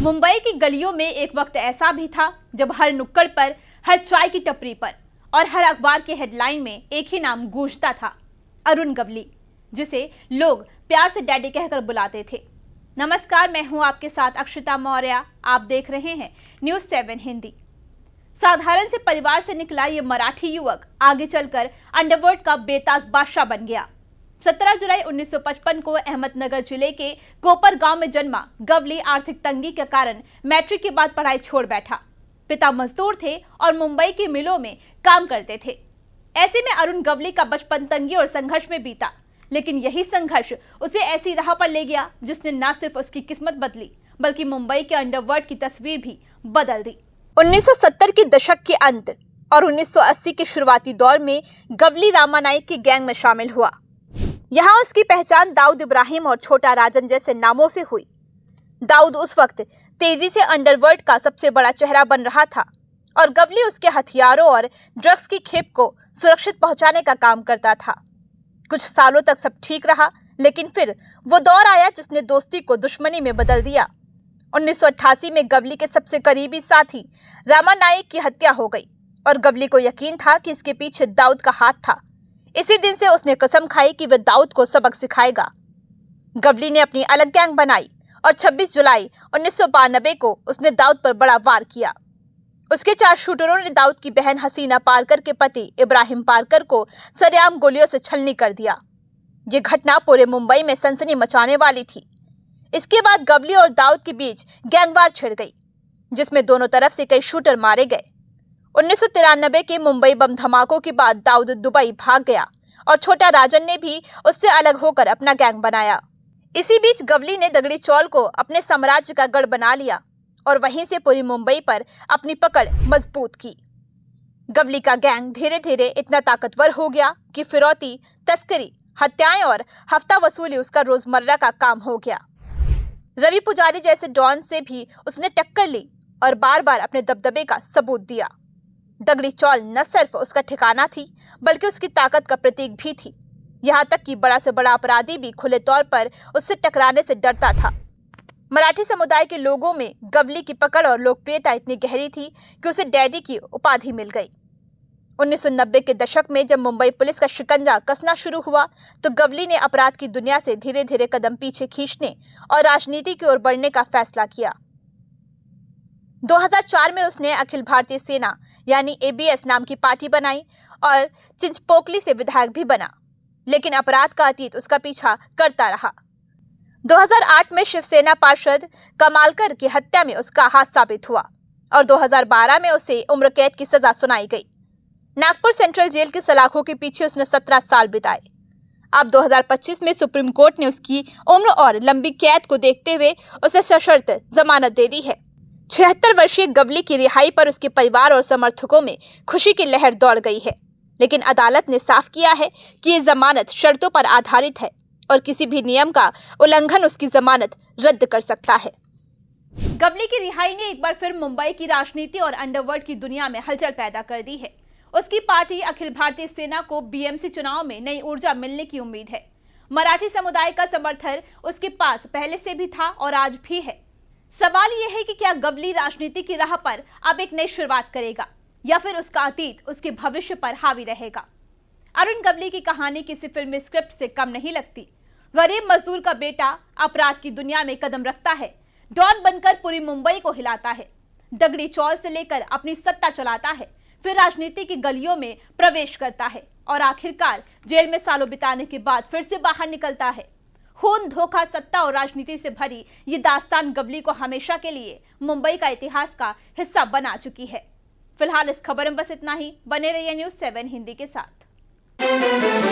मुंबई की गलियों में एक वक्त ऐसा भी था जब हर नुक्कड़ पर, हर चाय की टपरी पर और हर अखबार के हेडलाइन में एक ही नाम गूंजता था, अरुण गवली, जिसे लोग प्यार से डैडी कहकर बुलाते थे। नमस्कार, मैं हूं आपके साथ अक्षिता मौर्य। आप देख रहे हैं न्यूज़ 7 हिंदी। साधारण से परिवार से निकला ये मराठी युवक आगे चलकर अंडरवर्ल्ड का बेताज बादशाह बन गया। 17 जुलाई 1955 को अहमदनगर जिले के कोपर गांव में जन्मा गवली आर्थिक तंगी के कारण मैट्रिक के बाद पढ़ाई छोड़ बैठा। पिता मजदूर थे और मुंबई की मिलों में काम करते थे। ऐसे में अरुण गवली का बचपन तंगी और संघर्ष में बीता, लेकिन यही संघर्ष उसे ऐसी राह पर ले गया जिसने न सिर्फ उसकी किस्मत बदली बल्कि मुंबई के अंडरवर्ल्ड की तस्वीर भी बदल दी। 1970 के दशक के अंत और 1980 के शुरुआती दौर में गवली रामानायक की गैंग में शामिल हुआ। यहाँ उसकी पहचान दाऊद इब्राहिम और छोटा राजन जैसे नामों से हुई। दाऊद उस वक्त तेजी से अंडरवर्ल्ड का सबसे बड़ा चेहरा बन रहा था और गवली उसके हथियारों और ड्रग्स की खेप को सुरक्षित पहुंचाने का काम करता था। कुछ सालों तक सब ठीक रहा, लेकिन फिर वो दौर आया जिसने दोस्ती को दुश्मनी में बदल दिया। 1988 में गवली के सबसे करीबी साथी रामानायक की हत्या हो गई और गवली को यकीन था कि इसके पीछे दाऊद का हाथ था। इसी दिन से उसने कसम खाई कि वह दाऊद को सबक सिखाएगा। गवली ने अपनी अलग गैंग बनाई और 26 जुलाई 1992 को उसने दाऊद पर बड़ा वार किया। उसके 4 शूटरों ने दाऊद की बहन हसीना पारकर के पति इब्राहिम पारकर को सरेआम गोलियों से छलनी कर दिया। ये घटना पूरे मुंबई में सनसनी मचाने वाली थी। इसके बाद गवली और दाऊद के बीच गैंगवार छिड़ गई, जिसमें दोनों तरफ से कई शूटर मारे गए। 1993 के मुंबई बम धमाकों के बाद दाऊद दुबई भाग गया और छोटा राजन ने भी उससे अलग होकर अपना गैंग बनाया। इसी बीच गवली ने दगड़ी चौल को अपने साम्राज्य का गढ़ बना लिया और वहीं से पूरी मुंबई पर अपनी पकड़ मजबूत की। गवली का गैंग धीरे धीरे इतना ताकतवर हो गया कि फिरौती, तस्करी, हत्याएं और हफ्ता वसूली उसका रोजमर्रा का काम हो गया। रवि पुजारी जैसे डॉन से भी उसने टक्कर ली और बार बार अपने दबदबे का सबूत दिया। दगड़ी चौल न सिर्फ उसका ठिकाना थी बल्कि उसकी ताकत का प्रतीक भी थी। यहाँ तक कि बड़ा से बड़ा अपराधी भी खुले तौर पर उससे टकराने से डरता था। मराठी समुदाय के लोगों में गवली की पकड़ और लोकप्रियता इतनी गहरी थी कि उसे डैडी की उपाधि मिल गई। 1990 के दशक में जब मुंबई पुलिस का शिकंजा कसना शुरू हुआ तो गवली ने अपराध की दुनिया से धीरे धीरे कदम पीछे खींचने और राजनीति की ओर बढ़ने का फैसला किया। 2004 में उसने अखिल भारतीय सेना यानी ABS नाम की पार्टी बनाई और चिंचपोकली से विधायक भी बना, लेकिन अपराध का अतीत उसका पीछा करता रहा। 2008 में शिवसेना पार्षद कमालकर की हत्या में उसका हाथ साबित हुआ और 2012 में उसे उम्र कैद की सजा सुनाई गई। नागपुर सेंट्रल जेल की सलाखों के पीछे उसने 17 साल बिताए। अब 2025 में सुप्रीम कोर्ट ने उसकी उम्र और लंबी कैद को देखते हुए उसे सशर्त जमानत दे दी है। 76 वर्षीय गवली की रिहाई पर उसके परिवार और समर्थकों में खुशी की लहर दौड़ गई है, लेकिन अदालत ने साफ किया है कि ये जमानत शर्तों पर आधारित है और किसी भी नियम का उल्लंघन उसकी जमानत रद्द कर सकता है। गवली की रिहाई ने एक बार फिर मुंबई की राजनीति और अंडरवर्ल्ड की दुनिया में हलचल पैदा कर दी है। उसकी पार्टी अखिल भारतीय सेना को BMC चुनाव में नई ऊर्जा मिलने की उम्मीद है। मराठी समुदाय का समर्थन उसके पास पहले से भी था और आज भी है। सवाल यह है कि क्या गवली राजनीति की राह पर अब एक नई शुरुआत करेगा या फिर उसका अतीत उसके भविष्य पर हावी रहेगा। अरुण गवली की कहानी किसी फिल्मी स्क्रिप्ट से कम नहीं लगती। गरीब मजदूर का बेटा अपराध की दुनिया में कदम रखता है, डॉन बनकर पूरी मुंबई को हिलाता है, दगड़ी चौल से लेकर अपनी सत्ता चलाता है, फिर राजनीति की गलियों में प्रवेश करता है और आखिरकार जेल में सालों बिताने के बाद फिर से बाहर निकलता है। खून, धोखा, सत्ता और राजनीति से भरी ये दास्तान गवली को हमेशा के लिए मुंबई का इतिहास का हिस्सा बना चुकी है। फिलहाल इस खबर में बस इतना ही। बने रहिए न्यूज़ 7 हिंदी के साथ।